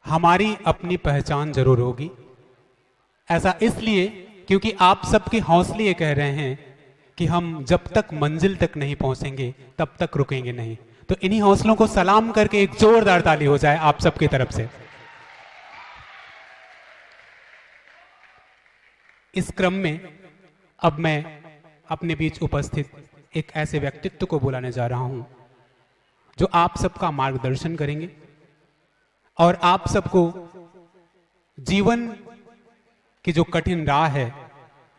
हमारी अपनी पहचान जरूर होगी। ऐसा इसलिए क्योंकि आप सबके हौसले ये कह रहे हैं कि हम जब तक मंजिल तक नहीं पहुंचेंगे तब तक रुकेंगे नहीं। तो इन्हीं हौसलों को सलाम करके एक जोरदार ताली हो जाए आप सबकी तरफ से। इस क्रम में अब मैं अपने बीच उपस्थित एक ऐसे व्यक्तित्व को बुलाने जा रहा हूं जो आप सबका मार्गदर्शन करेंगे और आप सबको जीवन की जो कठिन राह है,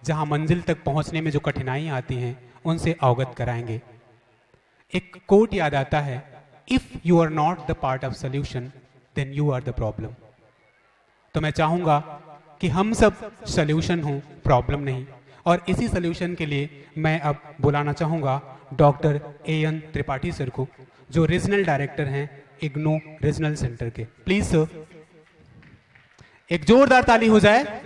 जहां मंजिल तक पहुंचने में जो कठिनाइयां आती हैं, उनसे अवगत कराएंगे। एक कोट याद आता है, if you are not the part of solution then you are the problem. तो मैं चाहूंगा कि हम सब सोल्यूशन हों, प्रॉब्लम नहीं। और इसी सोल्यूशन के लिए मैं अब बुलाना चाहूंगा डॉक्टर एएन त्रिपाठी सर को, जो रीजनल डायरेक्टर हैं इग्नू रीजनल सेंटर के। प्लीज सर, एक जोरदार ताली हो जाए।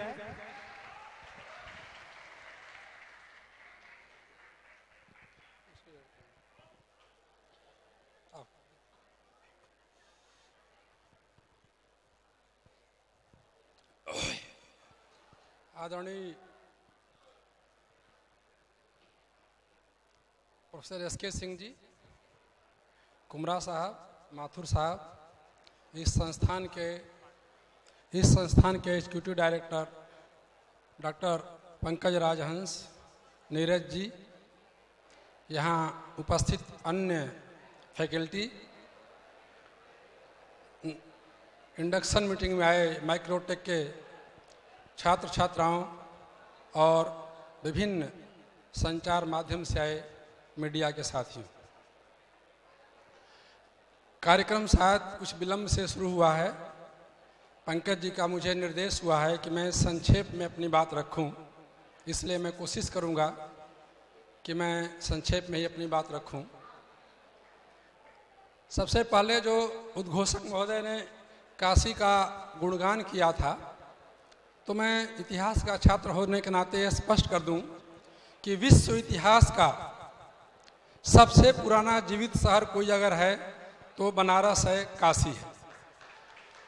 आदरणीय प्रोफेसर एसके सिंह जी, कुमरा साहब, माथुर साहब, इस संस्थान के एग्जीक्यूटिव डायरेक्टर डॉक्टर पंकज राजहंस, नीरज जी, यहाँ उपस्थित अन्य फैकल्टी, इंडक्शन मीटिंग में आए माइक्रोटेक के छात्र छात्राओं और विभिन्न संचार माध्यम से आए मीडिया के साथियों। कार्यक्रम शायद कुछ विलंब से शुरू हुआ है। पंकज जी का मुझे निर्देश हुआ है कि मैं संक्षेप में अपनी बात रखूं, इसलिए मैं कोशिश करूंगा कि मैं संक्षेप में ही अपनी बात रखूं। सबसे पहले जो उद्घोषक महोदय ने काशी का गुणगान किया था, तो मैं इतिहास का छात्र होने के नाते स्पष्ट कर दूं कि विश्व इतिहास का सबसे पुराना जीवित शहर कोई अगर है तो बनारस है, काशी है।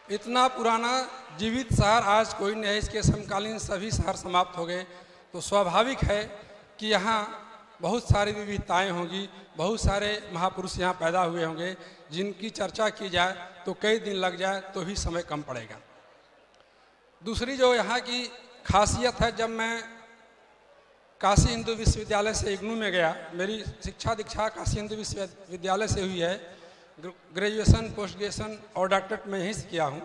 इतना पुराना जीवित शहर आज कोई नहीं है। इसके समकालीन सभी शहर समाप्त हो गए, तो स्वाभाविक है कि यहाँ बहुत सारी विविधताएं होंगी, बहुत सारे महापुरुष यहाँ पैदा हुए होंगे, जिनकी चर्चा की जाए तो कई दिन लग जाए तो भी समय कम पड़ेगा। दूसरी जो यहाँ की खासियत है, जब मैं काशी हिंदू विश्वविद्यालय से इग्नू में गया, मेरी शिक्षा दीक्षा काशी हिंदू विश्वविद्यालय से हुई है, ग्रेजुएशन, पोस्ट ग्रेजुएशन और डॉक्टरेट में यहीं से किया हूँ।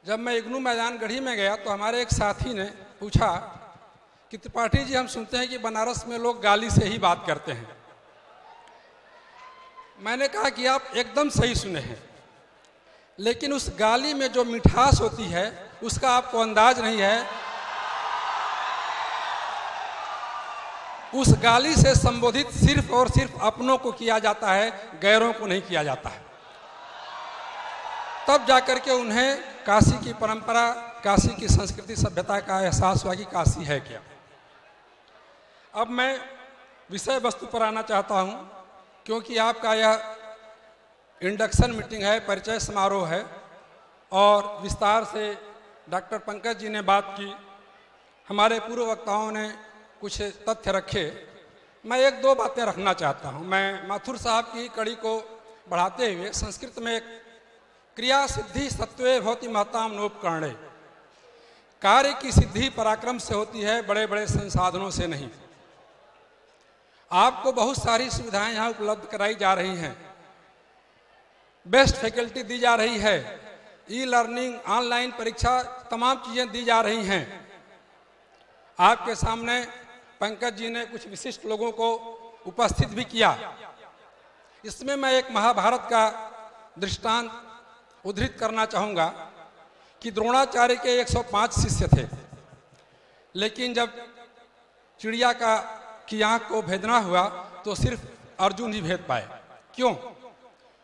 जब मैं इग्नू मैदान गढ़ी में गया तो हमारे एक साथी ने पूछा कि त्रिपाठी जी, हम सुनते हैं कि बनारस में लोग गाली से ही बात करते हैं। मैंने कहा कि आप एकदम सही सुने हैं, लेकिन उस गाली में जो मिठास होती है उसका आपको अंदाज नहीं है। उस गाली से संबोधित सिर्फ और सिर्फ अपनों को किया जाता है, गैरों को नहीं किया जाता है। तब जाकर के उन्हें काशी की परंपरा, काशी की संस्कृति सभ्यता का एहसास हुआ कि काशी है क्या। अब मैं विषय वस्तु पर आना चाहता हूं, क्योंकि आपका यह इंडक्शन मीटिंग है, परिचय समारोह है, और विस्तार से डॉक्टर पंकज जी ने बात की, हमारे पूर्व वक्ताओं ने कुछ तथ्य रखे। मैं एक दो बातें रखना चाहता हूं। मैं माथुर साहब की कड़ी को बढ़ाते हुए संस्कृत में एक क्रिया सिद्धि सत्वे भवति महताम नोपकरणे, कार्य की सिद्धि पराक्रम से होती है, बड़े बड़े संसाधनों से नहीं। आपको बहुत सारी सुविधाएं यहाँ उपलब्ध कराई जा रही हैं, बेस्ट फैकल्टी दी जा रही है, ई लर्निंग, ऑनलाइन परीक्षा, तमाम चीजें दी जा रही हैं। आपके सामने पंकज जी ने कुछ विशिष्ट लोगों को उपस्थित भी किया। इसमें मैं एक महाभारत का दृष्टांत उद्धृत करना चाहूंगा कि द्रोणाचार्य के 105 शिष्य थे, लेकिन जब चिड़िया की आंख को भेदना हुआ तो सिर्फ अर्जुन ही भेद पाए। क्यों?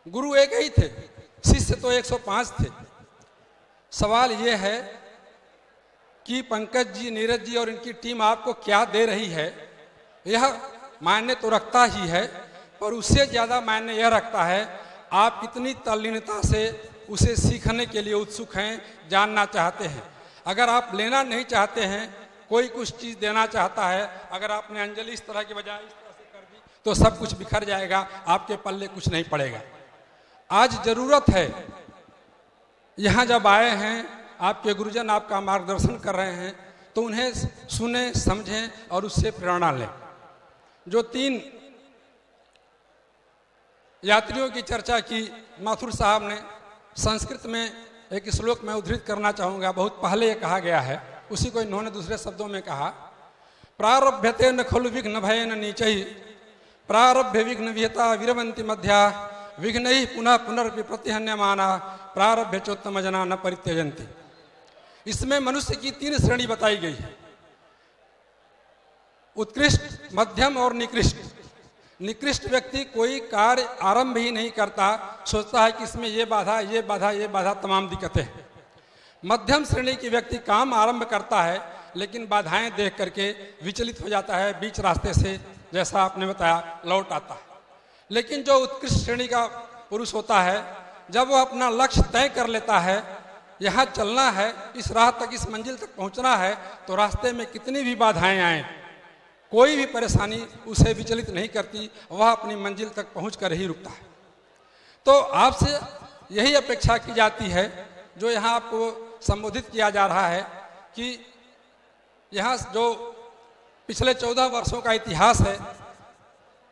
गुरु एक ही थे, शिष्य तो 105 थे। सवाल यह है कि पंकज जी, नीरज जी और इनकी टीम आपको क्या दे रही है, यह मायने तो रखता ही है, पर उससे ज़्यादा मायने यह रखता है आप कितनी तल्लीनता से उसे सीखने के लिए उत्सुक हैं, जानना चाहते हैं। अगर आप लेना नहीं चाहते हैं, कोई कुछ चीज़ देना चाहता है, अगर आपने अंजलि इस तरह की बजाय इस तरह से कर दी तो सब कुछ बिखर जाएगा, आपके पल्ले कुछ नहीं पड़ेगा। आज ज़रूरत है, यहाँ जब आए हैं आपके गुरुजन आपका मार्गदर्शन कर रहे हैं तो उन्हें सुने, समझें और उससे प्रेरणा लें। जो 3 यात्रियों की चर्चा की माथुर साहब ने, संस्कृत में एक श्लोक मैं उद्धृत करना चाहूँगा, बहुत पहले ये कहा गया है, उसी को इन्होंने दूसरे शब्दों में कहा, प्रारभ्यते न खलु विघ्न भयेन नीचैः प्रारभ्य विघ्न विहता विरवन्ति मध्या विघ्नैः पुनः पुनर्विप्रतिहन्यमाना प्रारभ्य चोत्तम जना न परित्यजन्ति। इसमें मनुष्य की 3 श्रेणी बताई गई है, उत्कृष्ट, मध्यम और निकृष्ट। निकृष्ट व्यक्ति कोई कार्य आरंभ ही नहीं करता, सोचता है कि इसमें ये बाधा, ये बाधा, ये बाधा, तमाम दिक्कतें हैं। मध्यम श्रेणी की व्यक्ति काम आरंभ करता है लेकिन बाधाएं देख करके विचलित हो जाता है, बीच रास्ते से, जैसा आपने बताया, लौट आता है। लेकिन जो उत्कृष्ट श्रेणी का पुरुष होता है, जब वो अपना लक्ष्य तय कर लेता है, यहाँ चलना है, इस राह तक, इस मंजिल तक पहुँचना है, तो रास्ते में कितनी भी बाधाएं आएँ, कोई भी परेशानी उसे विचलित नहीं करती, वह अपनी मंजिल तक पहुँच कर ही रुकता है। तो आपसे यही अपेक्षा की जाती है, जो यहाँ आपको संबोधित किया जा रहा है, कि यहाँ जो पिछले 14 वर्षों का इतिहास है,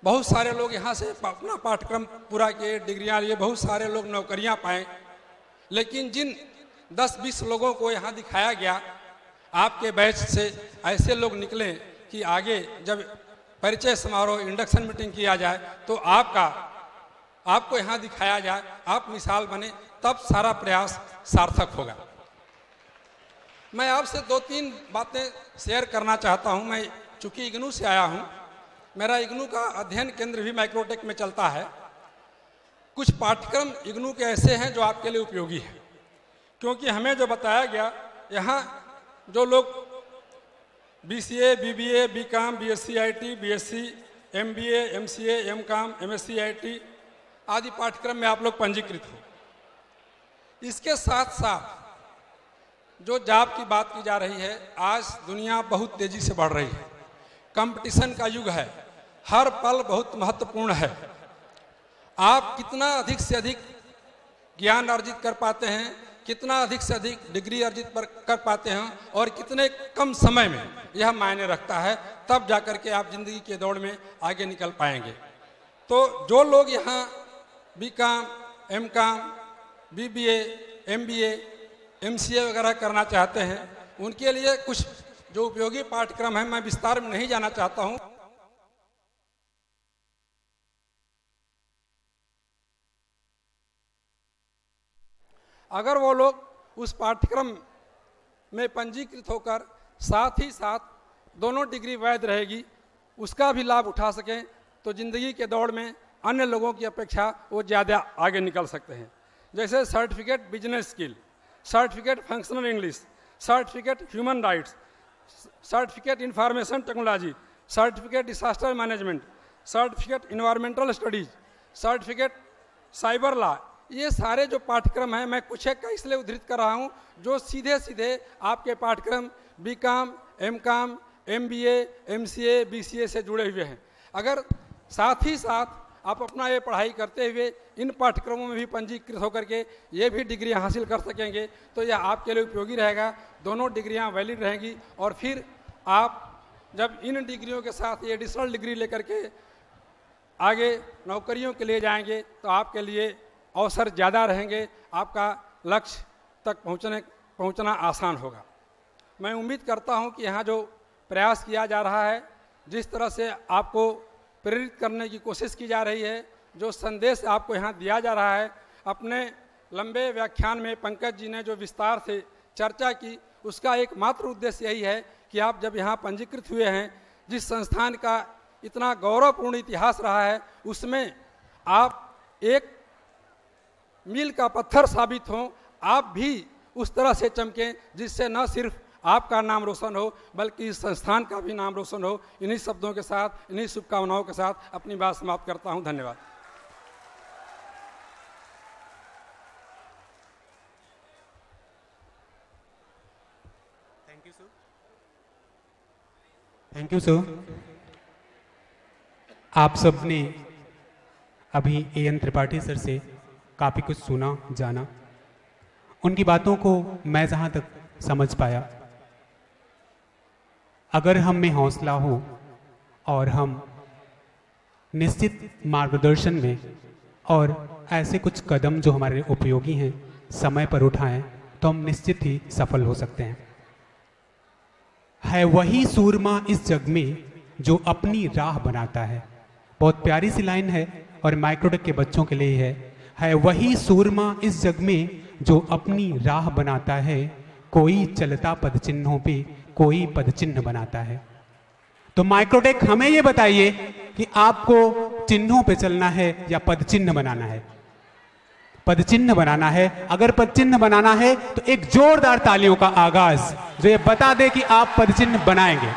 बहुत सारे लोग यहाँ से अपना पाठ्यक्रम पूरा किए, डिग्रियाँ लिए, बहुत सारे लोग नौकरियाँ पाएँ, लेकिन जिन 10-20 लोगों को यहाँ दिखाया गया, आपके बैच से ऐसे लोग निकले कि आगे जब परिचय समारोह, इंडक्शन मीटिंग किया जाए तो आपको यहाँ दिखाया जाए, आप मिसाल बने, तब सारा प्रयास सार्थक होगा। मैं आपसे 2-3 बातें शेयर करना चाहता हूँ। मैं चूँकि इग्नू से आया हूँ, मेरा इग्नू का अध्ययन केंद्र भी माइक्रोटेक में चलता है। कुछ पाठ्यक्रम इग्नू के ऐसे हैं जो आपके लिए उपयोगी है, क्योंकि हमें जो बताया गया, यहाँ जो लोग BCA, BBA, BCom, BSc IT, BSc, MBA, MCA, MCom, MSc IT आदि पाठ्यक्रम में आप लोग पंजीकृत हो। इसके साथ साथ जो जॉब की बात की जा रही है, आज दुनिया बहुत तेजी से बढ़ रही है, कंपटीशन का युग है, हर पल बहुत महत्वपूर्ण है। आप कितना अधिक से अधिक ज्ञान अर्जित कर पाते हैं, कितना अधिक से अधिक डिग्री अर्जित कर पाते हैं और कितने कम समय में, यह मायने रखता है, तब जाकर के आप जिंदगी के दौड़ में आगे निकल पाएंगे। तो जो लोग यहाँ BCom, MCom, BBA, MBA, MCA वगैरह करना चाहते हैं, उनके लिए कुछ जो उपयोगी पाठ्यक्रम है, मैं विस्तार में नहीं जाना चाहता हूँ। अगर वो लोग उस पाठ्यक्रम में पंजीकृत होकर साथ ही साथ दोनों डिग्री वैध रहेगी, उसका भी लाभ उठा सकें, तो ज़िंदगी के दौड़ में अन्य लोगों की अपेक्षा वो ज़्यादा आगे निकल सकते हैं। जैसे certificate business skill, certificate functional English, certificate human rights, certificate information technology, certificate disaster management, certificate environmental studies, certificate cyber law, ये सारे जो पाठ्यक्रम हैं, मैं कुछ एक का इसलिए उद्धृत कर रहा हूँ जो सीधे सीधे आपके पाठ्यक्रम BCom, MCom, MBA, MCA, BCA से जुड़े हुए हैं। अगर साथ ही साथ आप अपना ये पढ़ाई करते हुए इन पाठ्यक्रमों में भी पंजीकृत होकर के ये भी डिग्रियां हासिल कर सकेंगे, तो यह आपके लिए उपयोगी रहेगा। दोनों डिग्रियां वैलिड रहेंगी और फिर आप जब इन डिग्रियों के साथ ये एडिशनल डिग्री लेकर के आगे नौकरियों के लिए जाएंगे तो आपके लिए अवसर ज़्यादा रहेंगे, आपका लक्ष्य तक पहुंचना आसान होगा। मैं उम्मीद करता हूं कि यहाँ जो प्रयास किया जा रहा है, जिस तरह से आपको प्रेरित करने की कोशिश की जा रही है, जो संदेश आपको यहाँ दिया जा रहा है, अपने लंबे व्याख्यान में पंकज जी ने जो विस्तार से चर्चा की, उसका एकमात्र उद्देश्य यही है कि आप जब यहाँ पंजीकृत हुए हैं, जिस संस्थान का इतना गौरवपूर्ण इतिहास रहा है, उसमें आप एक मील का पत्थर साबित हों, आप भी उस तरह से चमकें जिससे न सिर्फ आपका नाम रोशन हो बल्कि इस संस्थान का भी नाम रोशन हो। इन्हीं शब्दों के साथ, इन्हीं शुभकामनाओं के साथ अपनी बात समाप्त करता हूं। धन्यवाद। Thank you sir. आप सब ने अभी A.N. त्रिपाठी सर से काफ़ी कुछ सुना जाना। उनकी बातों को मैं जहाँ तक समझ पाया, अगर हम में हौसला हो और हम निश्चित मार्गदर्शन में और ऐसे कुछ कदम जो हमारे लिए उपयोगी हैं समय पर उठाएं, तो हम निश्चित ही सफल हो सकते हैं। है वही सूरमा इस जग में जो अपनी राह बनाता है। बहुत प्यारी सी लाइन है और माइक्रोटेक के बच्चों के लिए है वही सूरमा इस जग में जो अपनी राह बनाता है, कोई चलता पद चिन्हों पे कोई पद चिन्ह बनाता है। तो माइक्रोटेक हमें ये बताइए कि आपको चिन्हों पे चलना है या पद चिन्ह बनाना है? पद चिन्ह बनाना है। अगर पद चिन्ह बनाना है तो एक जोरदार तालियों का आगाज जो ये बता दे कि आप पद चिन्ह बनाएंगे।